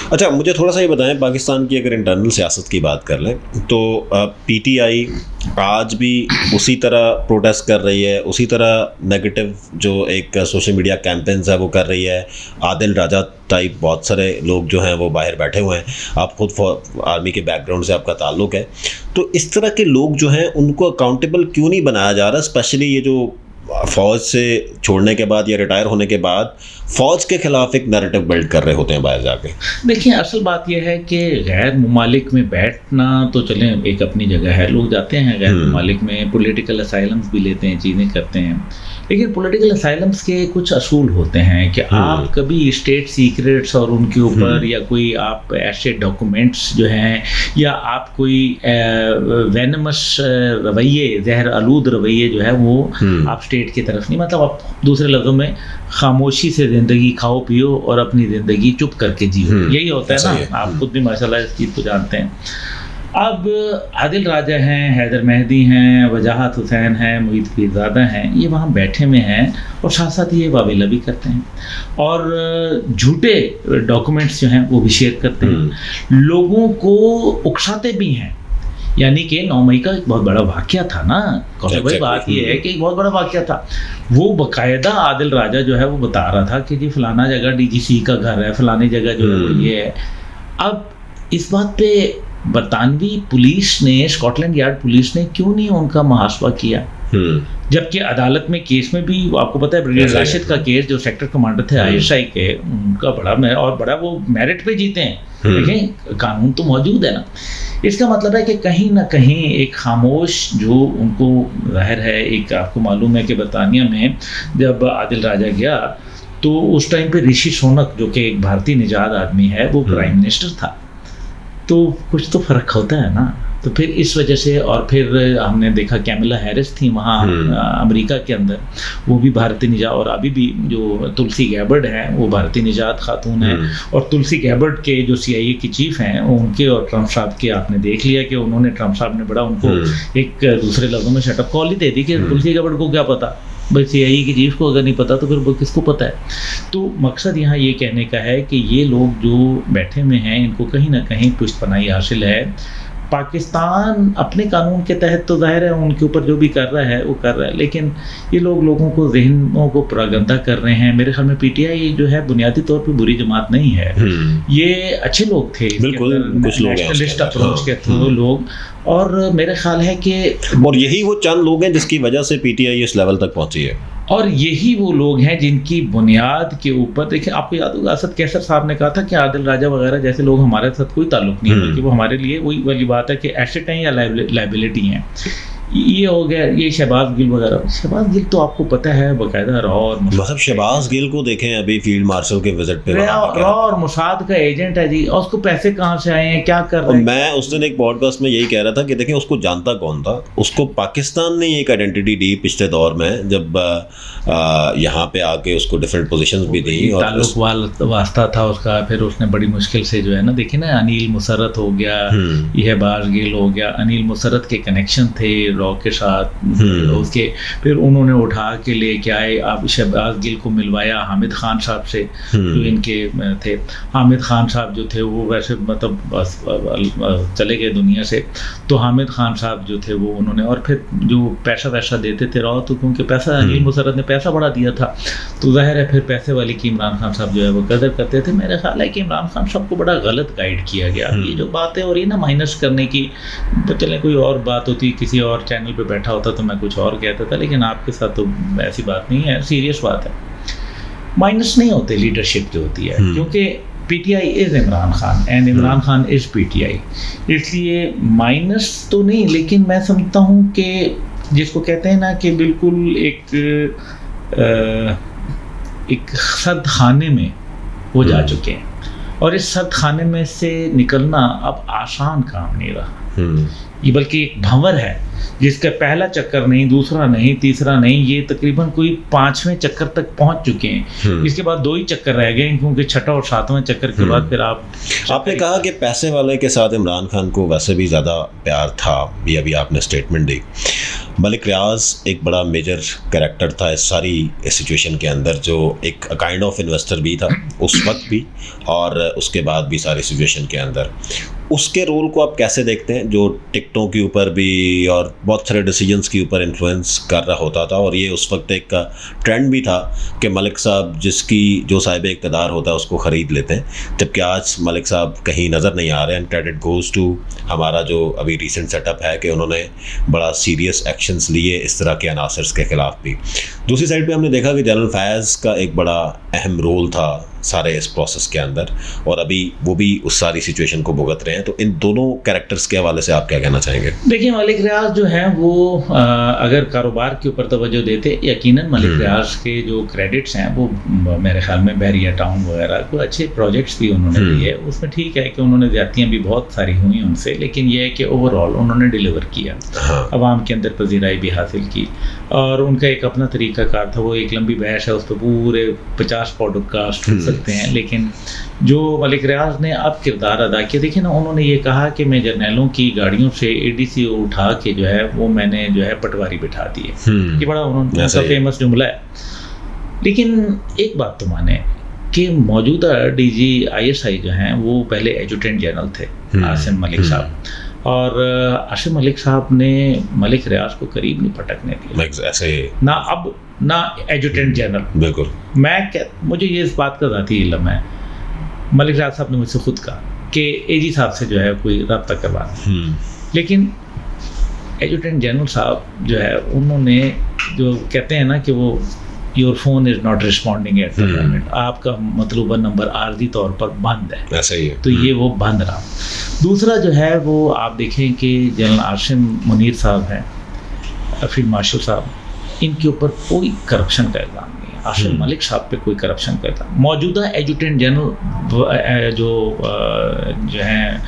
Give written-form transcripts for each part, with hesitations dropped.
अच्छा, मुझे थोड़ा सा ये बताएं, पाकिस्तान की अगर इंटरनल सियासत की बात कर लें तो पीटीआई आज भी उसी तरह प्रोटेस्ट कर रही है, उसी तरह नेगेटिव जो एक सोशल मीडिया कैंपेन्स है वो कर रही है। आदिल राजा टाइप बहुत सारे लोग जो हैं वो बाहर बैठे हुए हैं, आप खुद आर्मी के बैकग्राउंड से आपका ताल्लुक़ है, तो इस तरह के लोग जो हैं उनको अकाउंटेबल क्यों नहीं बनाया जा रहा? स्पेशली ये जो फ़ौज से छोड़ने के बाद या रिटायर होने के बाद फ़ौज के ख़िलाफ़ एक नैरेटिव बिल्ड कर रहे होते हैं बाहर जाके। देखिए, असल बात यह है कि गैर ममालिक में बैठना तो चलें एक अपनी जगह है, लोग जाते हैं गैर ममालिक में, पॉलिटिकल असाइलम्स भी लेते हैं, चीज़ें करते हैं, लेकिन पॉलिटिकल असाइलम्स के कुछ असूल होते हैं कि आप कभी स्टेट सीक्रेट्स और उनके ऊपर या कोई आप ऐसे डॉक्यूमेंट्स जो हैं या आप कोई वेनमस रवैये, जहर आलूद रवैये जो है वो आप स्टेट की तरफ नहीं, मतलब आप दूसरे लफ्ज़ों में खामोशी से ज़िंदगी खाओ पियो और अपनी ज़िंदगी चुप करके जियो, यही होता है ना। आप खुद भी माशाल्लाह इस चीज़ को जानते हैं। अब आदिल राजा हैं, हैदर मेहदी हैं, वजाहत हुसैन हैं, मुईद पीरज़ादा हैं, ये वहाँ बैठे में हैं और साथ साथ ये वावेला भी करते हैं और झूठे डॉक्यूमेंट्स जो हैं वो भी शेयर करते हैं, लोगों को उकसाते भी हैं। यानी कि 9 मई का एक बहुत बड़ा वाक़या था ना, कौशल भाई, बात ये है कि एक बहुत बड़ा वाक़या था। वो बाकायदा आदिल राजा जो है वो बता रहा था कि जी फलाना जगह डीजीसी का घर है, फलानी जगह जो है वो ये है। अब इस बात पे बरतानवी पुलिस ने, स्कॉटलैंड यार्ड पुलिस ने क्यों नहीं उनका मुहासबा किया? जबकि अदालत में केस में भी आपको पता है ब्रिगेडियर राशिद का केस, जो सेक्टर कमांडर थे आईएसआई के, उनका बड़ा वो मेरिट पे जीते हैं, लेकिन कानून तो मौजूद है ना। इसका मतलब है कि कहीं ना कहीं एक खामोश जो उनको जाहिर है, एक आपको मालूम है कि बरतानिया में जब आदिल राजा गया तो उस टाइम पे ऋषि सोनक जो कि एक भारतीय निजात आदमी है वो प्राइम मिनिस्टर था, तो कुछ तो फ़र्क होता है ना। तो फिर इस वजह से, और फिर हमने देखा कैमिला हैरिस थी वहाँ अमेरिका के अंदर, वो भी भारतीय निजात, और अभी भी जो तुलसी गैबर्ड है वो भारतीय निजात खातून है, और तुलसी गैबर्ड के जो CIA की चीफ हैं उनके और ट्रम्प साहब के आपने देख लिया कि उन्होंने, ट्रम्प साहब ने बड़ा उनको एक दूसरे लफ्ज़ों में शटअप कॉल ही दे दी कि तुलसी गैबर्ड को क्या पता भाई, CIA की चीफ को अगर नहीं पता तो फिर वो किसको पता है। तो मकसद यहाँ ये कहने का है कि ये लोग जो बैठे में हैं इनको कहीं ना कहीं पुष्टपनाही हासिल है। पाकिस्तान अपने कानून के तहत तो जाहिर है उनके ऊपर जो भी कर रहा है वो कर रहा है, लेकिन ये लोग लोगों को जहनों को पुरागंदा कर रहे हैं। मेरे ख्याल में PTI जो है बुनियादी तौर पे बुरी जमात नहीं है, ये अच्छे लोग थे, बिल्कुल कुछ लोग नेशनलिस्ट अप्रोच के थ्रू लोग, और मेरे ख्याल है कि और यही वो चंद लोग हैं जिसकी वजह से PTI इस लेवल तक पहुंची है, और यही वो लोग हैं जिनकी बुनियाद के ऊपर, देखिए आपको याद होगा असद कैसर साहब ने कहा था कि आदिल राजा वगैरह जैसे लोग हमारे साथ कोई ताल्लुक नहीं है, कि वो हमारे लिए वही वाली बात है कि एसेट हैं या लाइबिलिटी हैं। ये हो गया, ये शहबाज गिल वगैरह। शहबाज गिल तो आपको पता है बाकायदा रॉ और मतलब शहबाज गिल को देखें अभी फील्ड मार्शल के विजिट पे, रॉ और मुसाद का एजेंट है जी, और उसको पैसे कहाँ से आए हैं, क्या कर रहे हैं। मैं उस दिन एक पॉडकास्ट में यही कह रहा था कि देखें उसको जानता कौन था, उसको पाकिस्तान ने एक आइडेंटिटी दी पिछले दौर में, जब यहाँ पे आके उसको डिफरेंट पोजीशंस भी दी और ताल्लुक वास्ता था उसका। फिर उसने बड़ी मुश्किल से जो है ना, देखिए ना, अनिल मुसर्रत हो गया, शहबाज गिल हो गया, अनिल मुसर्रत के कनेक्शन थे रॉ के साथ, उसके फिर उन्होंने उठा के लेके आए, आप शहबाज गिल को मिलवाया हामिद खान साहब से जो इनके थे। हामिद खान साहब जो थे वो वैसे मतलब बस चले गए दुनिया से, तो हामिद खान साहब जो थे वो उन्होंने, और फिर जो पैसा वैसा देते थे रॉ, तो क्योंकि पैसा अनिल मुसर्रत ने पैसा बढ़ा दिया था, तो जाहिर है फिर पैसे वाली की इमरान खान साहब जो है वो कदर करते थे। मेरा ख्याल है कि इमरान खान साहब को बड़ा गलत गाइड किया गया। ये जो बातें हो रही है ना माइनस करने की, तो चले कोई और बात होती, किसी और चैनल पे बैठा होता तो मैं कुछ और कहता था, लेकिन आपके साथ तो ऐसी बात नहीं है, सीरियस बात है। माइनस नहीं होते लीडरशिप जो होती है, क्योंकि PTI is Imran Khan and Imran Khan is PTI, इसलिए माइनस तो नहीं, लेकिन मैं समझता हूँ कि जिसको कहते हैं ना कि बिल्कुल एक सर्द खाने में वो जा चुके हैं, और इस सर्द खाने में से निकलना अब आसान काम नहीं रहा। ये बल्कि एक भंवर है जिसका पहला चक्कर नहीं, दूसरा नहीं, तीसरा नहीं, ये तकरीबन कोई 5वें चक्कर तक पहुंच चुके हैं। इसके बाद 2 ही चक्कर रह गए, क्योंकि 6ठा और 7वां चक्कर के बाद फिर आपने कहा कि पैसे वाले के साथ इमरान खान को वैसे भी ज़्यादा प्यार था, ये अभी आपने स्टेटमेंट दी। मलिक रियाज एक बड़ा मेजर कैरेक्टर था इस सारी सिचुएशन के अंदर, जो एक काइंड ऑफ इन्वेस्टर भी था उस वक्त भी और उसके बाद भी सारी सिचुएशन के अंदर। उसके रोल को आप कैसे देखते हैं, जो टिकटों के ऊपर भी और बहुत सारे डिसीजंस के ऊपर इन्फ्लुएंस कर रहा होता था, और ये उस वक्त एक ट्रेंड भी था कि मलिक साहब जो साहिब इक़्तिदार होता है उसको ख़रीद लेते हैं, जबकि आज मलिक साहब कहीं नज़र नहीं आ रहे हैं। एंड क्रेडिट गोज़ टू हमारा जो अभी रिसेंट सेटअप है कि उन्होंने बड़ा सीरियस एक्शंस लिए इस तरह के अनासर्स के ख़िलाफ़ भी। दूसरी साइड पे हमने देखा कि जनरल फैज़ का एक बड़ा अहम रोल था सारे इस प्रोसेस के अंदर, और अभी वो भी उस सारी सिचुएशन को भुगत रहे हैं। तो इन दोनों कैरेक्टर्स के हवाले से आप क्या कहना चाहेंगे? देखिए, मलिक रियाज जो है वो अगर कारोबार के ऊपर तवज्जो देते, यकीनन मलिक रियाज के जो क्रेडिट्स हैं वो मेरे ख्याल में बैरिया टाउन वगैरह को अच्छे प्रोजेक्ट्स भी उन्होंने दिए। उसमें ठीक है कि उन्होंने ज़्यादतियाँ भी बहुत सारी हुई उनसे, लेकिन ये है कि ओवरऑल उन्होंने डिलीवर किया, आवाम के अंदर पजीराई भी हासिल की, और उनका एक अपना तरीक़ाकार था। वो एक लंबी बहस है, उस पर पूरे 50 पॉडकास्ट हो सकते हैं, लेकिन जो मलिक रियाज ने अब किरदार अदा किया, देखिए ना, उन्होंने ये कहा कि मैं जर्नैलों की गाड़ियों से एडीसी उठा के जो है वो मैंने जो है पटवारी बिठा दिए। ये बड़ा उनका फेमस जुमला है। लेकिन एक बात तो माने कि मौजूदा डीजी ISI जो हैं वो पहले एजुटेंट जनरल थे, आसिम मलिक साहब, और आसिम मलिक साहब ने मलिक रियाज को करीब नहीं पटकने दिया, ऐसे ना अब ना एजुटेंट जनरल। बिल्कुल, मुझे ये इस बात का ज़ाती इल्म है, मलिक रियाज साहब ने मुझसे खुद कहा कि AG साहब से जो है कोई रब्ता करवा, लेकिन एजुटेंट जनरल साहब जो है उन्होंने जो कहते हैं ना कि वो your phone is not responding at the moment, आपका मतलूबा नंबर आर्जी तौर पर बंद है, ऐसा ही है। तो ये वो बंद रहा। दूसरा जो है वो आप देखें कि जनरल आसिम मुनीर साहब हैं, फील्ड मार्शल साहब, इनके ऊपर कोई करप्शन का इल्ज़ाम नहीं है। आसिम मलिक साहब पे कोई करप्शन का इल्ज़ाम। मौजूदा एजुटेंट जनरल जो हैं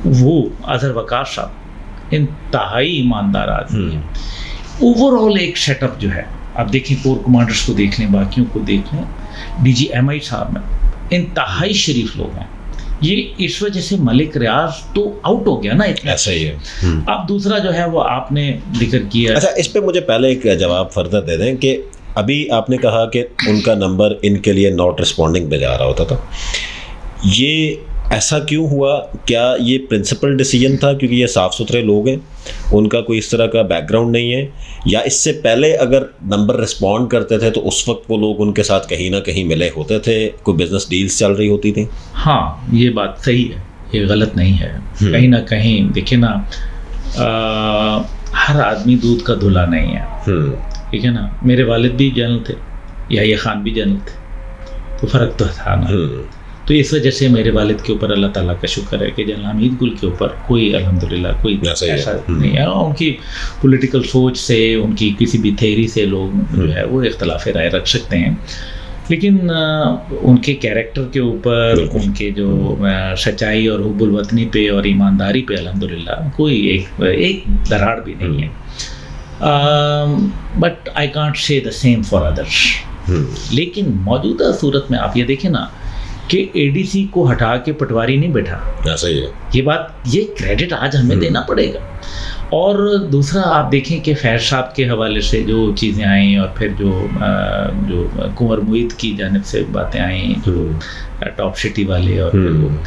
वो अज़हर वक़ार साहब इंतहाई ईमानदार आदमी हैं। ओवरऑल एक सेटअप जो है, आप देखें कोर कमांडर्स को देख लें, बाकियों को देख लें, DG MI साहब में इंतहाई शरीफ लोग हैं। ये इस वजह से मलिक रियाज तो आउट हो गया ना, इतना ऐसा ही है। अब दूसरा जो है वो आपने जिक्र किया। अच्छा, इस पे मुझे पहले एक जवाब फर्दर दे दें कि अभी आपने कहा कि उनका नंबर इनके लिए नॉट रिस्पॉन्डिंग पे जा रहा होता था, ये ऐसा क्यों हुआ? क्या ये प्रिंसिपल डिसीजन था क्योंकि ये साफ़ सुथरे लोग हैं, उनका कोई इस तरह का बैकग्राउंड नहीं है, या इससे पहले अगर नंबर रिस्पॉन्ड करते थे तो उस वक्त वो लोग उनके साथ कहीं ना कहीं मिले होते थे, कोई बिजनेस डील्स चल रही होती थी? हाँ, ये बात सही है, ये गलत नहीं है। कहीं ना कहीं देखिए ना, हर आदमी दूध का धुला नहीं है, ठीक है ना। मेरे वालिद भी जनरल थे, याह्या खान भी जनरल थे, तो फ़र्क तो था ना। तो इस वजह से मेरे वालिद के ऊपर अल्लाह ताला का शुक्र है कि जनरल हमीद गुल के ऊपर कोई अल्हम्दुलिल्लाह कोई ऐसा नहीं है। उनकी पॉलिटिकल सोच से, उनकी किसी भी थ्योरी से लोग जो है वो इख्तलाफ राय रख सकते हैं, लेकिन उनके कैरेक्टर के ऊपर, उनके जो सच्चाई और हुब्बुल वतनी पे और ईमानदारी पे अल्हम्दुलिल्लाह कोई एक दरार भी नहीं है। But I can't say the same for others. लेकिन मौजूदा सूरत में आप ये देखें ना कि ADC को हटा के पटवारी नहीं बैठा, ऐसा ही है। ये क्रेडिट आज हमें देना पड़ेगा। और दूसरा आप देखें कि फैज़ साहब के हवाले से जो चीज़ें आई, और फिर जो कुंवर मुईद की जानिब से बातें आई, जो टॉप सिटी वाले, और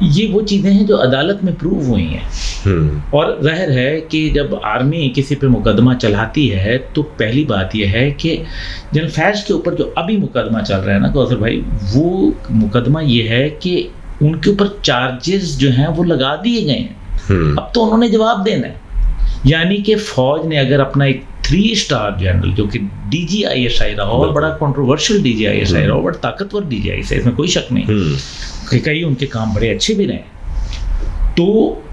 ये वो चीज़ें हैं जो अदालत में प्रूव हुई हैं। और जाहिर है कि जब आर्मी किसी पे मुकदमा चलाती है तो पहली बात यह है कि जनरल फैज़ के ऊपर जो अभी मुकदमा चल रहा है ना कौसर भाई, वो मुकदमा ये है कि उनके ऊपर चार्जेस जो हैं वो लगा दिए गए हैं। अब तो उन्होंने जवाब देना है। यानी कि फ़ौज ने अगर अपना एक 3 स्टार जनरल जो कि DG ISI रहा, और बड़ा कंट्रोवर्शियल DG ISI रहा, बड़ा ताकतवर DG ISI, इसमें कोई शक नहीं, कई उनके काम बड़े अच्छे भी रहे, तो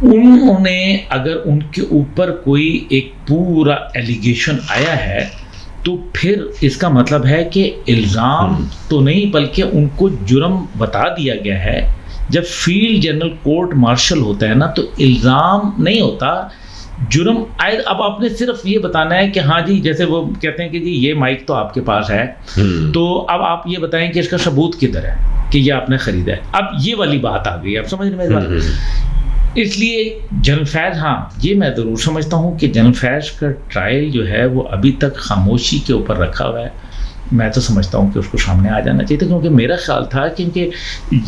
उन्होंने अगर उनके ऊपर कोई एक पूरा एलिगेशन आया है तो फिर इसका मतलब है कि इल्ज़ाम तो नहीं बल्कि उनको जुर्म बता दिया गया है। जब फील्ड जनरल कोर्ट मार्शल होता है ना तो इल्ज़ाम नहीं होता, जुर्म आए। अब आपने सिर्फ ये बताना है कि हाँ जी, जैसे वो कहते हैं कि जी ये माइक तो आपके पास है, तो अब आप ये बताएं कि इसका सबूत किधर है कि ये आपने ख़रीदा है। अब ये वाली बात आ गई, आप समझ रहे हैं मेरी बात? इसलिए जनरल फैज़, हाँ ये मैं ज़रूर समझता हूँ कि जनरल फैज़ का ट्रायल जो है वो अभी तक खामोशी के ऊपर रखा हुआ है। मैं तो समझता हूँ कि उसको सामने आ जाना चाहिए था, क्योंकि मेरा ख्याल था क्योंकि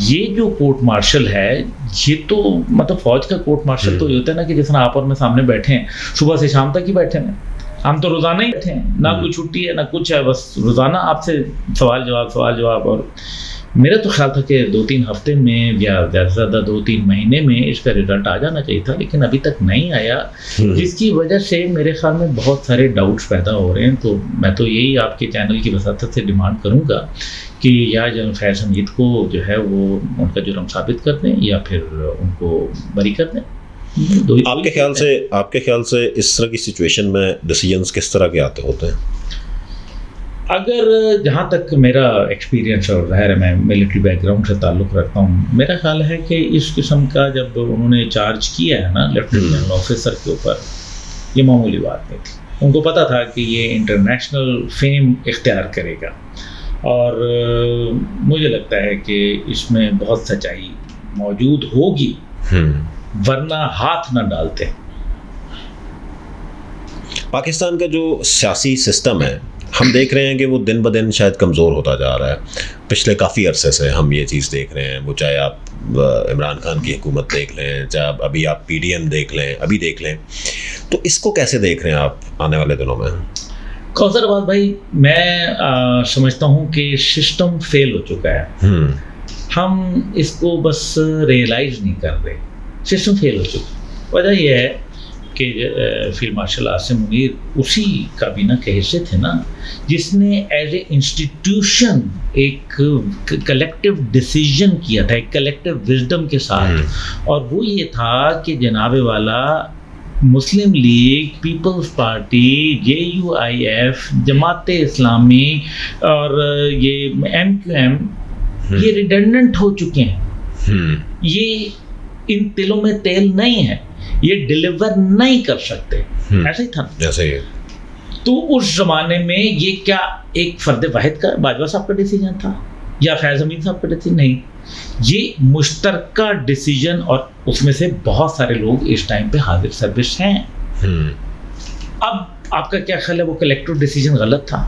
ये जो कोर्ट मार्शल है ये तो मतलब फ़ौज का कोर्ट मार्शल तो ये होता है ना कि जिस तरह आप और मैं सामने बैठे हैं, सुबह से शाम तक ही बैठे हैं, हम तो रोज़ाना ही बैठे हैं, ना कोई छुट्टी है ना कुछ है, बस रोज़ाना आपसे सवाल जवाब। और मेरा तो ख्याल था कि 2-3 हफ्ते में या ज़्यादा से ज़्यादा 2-3 महीने में इसका रिजल्ट आ जाना चाहिए था, लेकिन अभी तक नहीं आया, जिसकी वजह से मेरे ख्याल में बहुत सारे डाउट्स पैदा हो रहे हैं। तो मैं तो यही आपके चैनल की वसातत से डिमांड करूँगा कि या जनरल फैज़ हमीद को जो है वो उनका जुर्म साबित कर दें या फिर उनको बरी कर दें। आपके ख्याल से इस तरह की सिचुएशन में डिसीजंस किस तरह के आते होते हैं? अगर जहाँ तक मेरा एक्सपीरियंस और ज़ाहिर है मैं मिलिट्री बैकग्राउंड से ताल्लुक़ रखता हूँ, मेरा ख्याल है कि इस किस्म का जब उन्होंने चार्ज किया है ना लेफ्टिनेंट जनरल ऑफिसर के ऊपर, ये मामूली बात नहीं थी। उनको पता था कि ये इंटरनेशनल फेम इख्तियार करेगा और मुझे लगता है कि इसमें बहुत सच्चाई मौजूद होगी, वरना हाथ न डालते। पाकिस्तान का जो सियासी सिस्टम है, हम देख रहे हैं कि वो दिन ब दिन शायद कमज़ोर होता जा रहा है। पिछले काफ़ी अरसे से हम ये चीज़ देख रहे हैं, वो चाहे आप इमरान खान की हुकूमत देख लें, चाहे अभी आप PDM देख लें, तो इसको कैसे देख रहे हैं आप आने वाले दिनों में? कौसर बात भाई, मैं समझता हूँ कि सिस्टम फेल हो चुका है, हम इसको बस रियलाइज़ नहीं कर रहे, सिस्टम फेल हो चुका। वजह यह है कि फील्ड मार्शल आसिम मुनीर उसी काबीना के हिस्से थे ना जिसने एज ए इंस्टीट्यूशन एक कलेक्टिव डिसीजन किया था, एक कलेक्टिव विजडम के साथ, और वो ये था कि जनाबे वाला मुस्लिम लीग, पीपल्स पार्टी, JUIF, जमाते इस्लामी और ये MQM ये रिडंडेंट हो चुके हैं, ये इन तिलों में तेल नहीं है, ये डिलीवर नहीं कर सकते। ऐसे ही था जैसे ही। तो उस जमाने में ये क्या एक फर्द वाहिद का बाजवा साहब का डिसीजन था या फैज़ हमीद साहब का डिसीजन? नहीं, ये मुश्तरका डिसीजन, और उसमें से बहुत सारे लोग इस टाइम पे हाजिर सर्विस हैं। अब आपका क्या ख्याल है, वो कलेक्टिव डिसीजन गलत था?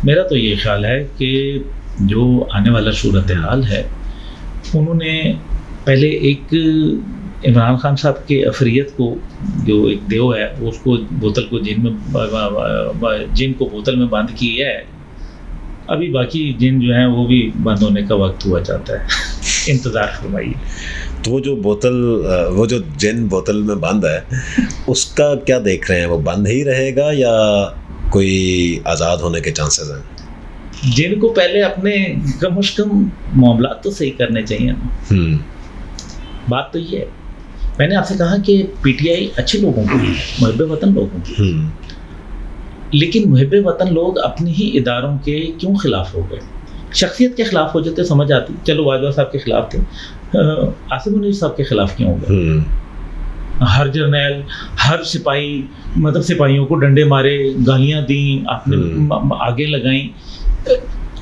मेरा तो ये ख्याल है कि जो आने वाला सूरत हाल है, उन्होंने पहले एक इमरान खान साहब के अफरियत को, जो एक देव है, उसको बोतल को जिन को बोतल में बंद किया है, अभी बाकी जिन जो हैं वो भी बंद होने का वक्त हुआ जाता है। इंतज़ार फरमाइए। तो वो जो जिन बोतल में बंद है, उसका क्या देख रहे हैं? वो बंद ही रहेगा या कोई आज़ाद होने के चांसेस हैं? जिन को पहले अपने कम से कम मामला तो सही करने चाहिए ना। बात तो ये है, मैंने आपसे कहा कि PTI अच्छे लोगों की, मुहब्बे वतन लोगों की, लेकिन मुहब्बे वतन लोग अपने ही इदारों के क्यों खिलाफ हो गए? शख्सियत के खिलाफ हो जाते समझ आती, चलो बाजवा साहब के खिलाफ थे, आसिम मुनीर साहब के खिलाफ क्यों हो गए? हर जर्नैल, हर सिपाही, मतलब सिपाहियों को डंडे मारे, गालियाँ दी, आपने आगे लगाई।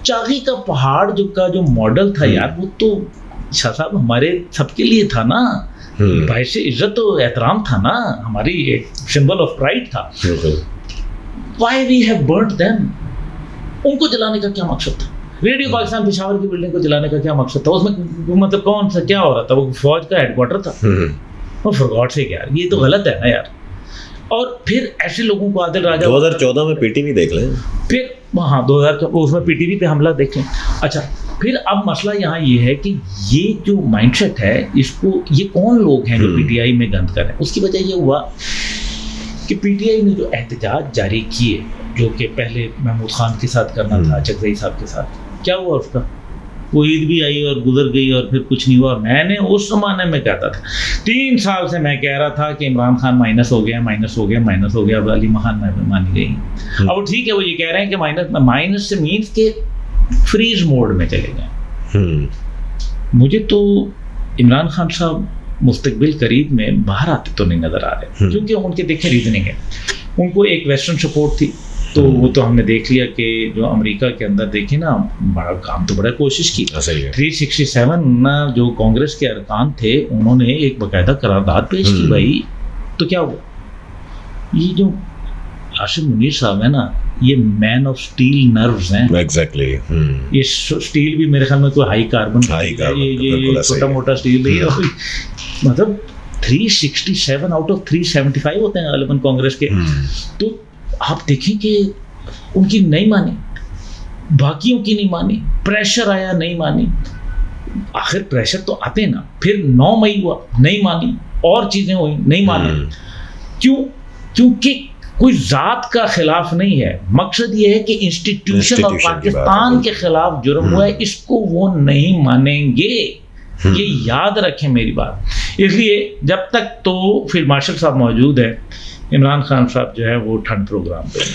चागी का पहाड़ जो मॉडल था यार, वो तो शाह साहब हमारे सबके लिए था ना, भाई से इज्जत तो एहतराम था ना, हमारी एक सिंबल ऑफ प्राइड था। Why we have burnt them? उनको जलाने का क्या मकसद था? रेडियो पाकिस्तान पेशावर की बिल्डिंग को जलाने का क्या मकसद था? उसमें मतलब कौन सा क्या हो रहा था? वो फौज का हेडक्वार्टर था। फॉर गॉड से यार, ये तो गलत है ना यार। और फिर ऐसे लोगों को आदिल राजा 2014 में PTV देख लें, फिर हाँ 2014 उसमें PTV पे हमला देखें। अच्छा, फिर अब मसला यहाँ ये है कि ये जो माइंडसेट है, इसको ये कौन लोग हैं जो PTI में गंद कर रहे हैं? उसकी वजह ये हुआ कि PTI ने जो एहतजाज जारी किए, जो कि पहले महमूद खान के साथ करना था, चकजई साहब के साथ, क्या हुआ उसका? वो ईद भी आई और गुजर गई और फिर कुछ नहीं हुआ। मैंने उस जमाने में कहता था, 3 साल से मैं कह रहा था कि इमरान खान माइनस हो गया। अब अली खान मानी गई। अब ठीक है, वो ये कह रहे हैं कि माइनस से मीन्स के फ्रीज मोड में चले गए। मुझे तो इमरान खान साहब मुस्तकबिल करीब में बाहर आते तो नहीं नज़र आ रहे, क्योंकि उनके देखें रीजनिंग है, उनको एक वेस्टर्न सपोर्ट थी, तो वो तो हमने देख लिया कि जो अमेरिका के अंदर देखे ना, बड़ा काम तो बड़ा कोशिश की। सही है। 367 ना जो कांग्रेस के अरकान थे उन्होंने एक बाकायदा करारदाद पेश की भाई। तो क्या हुआ, ये जो आशिफ मुनीर साहब है ना, ये मैन ऑफ स्टील नर्व्स हैं। एग्जैक्टली। ये स्टील भी मेरे ख्याल में कोई हाई कार्बन ये छोटा मोटा स्टील नहीं है। मतलब 367 आउट ऑफ 375 होते हैं गालिबन कांग्रेस के। तो आप देखें कि उनकी नहीं मानी, बाकियों की नहीं मानी, प्रेशर आया नहीं मानी। आखिर प्रेशर तो आते ना, फिर 9 मई हुआ नहीं मानी, और चीजें हुई नहीं मानी। क्यों? क्योंकि कोई जात का खिलाफ नहीं है, मकसद ये है कि इंस्टीट्यूशन और पाकिस्तान के खिलाफ जुर्म हुआ है, इसको वो नहीं मानेंगे। ये याद रखें मेरी बात। इसलिए जब तक तो फिर मार्शल साहब मौजूद है, इमरान खान साहब जो है वो ठंड प्रोग्राम पे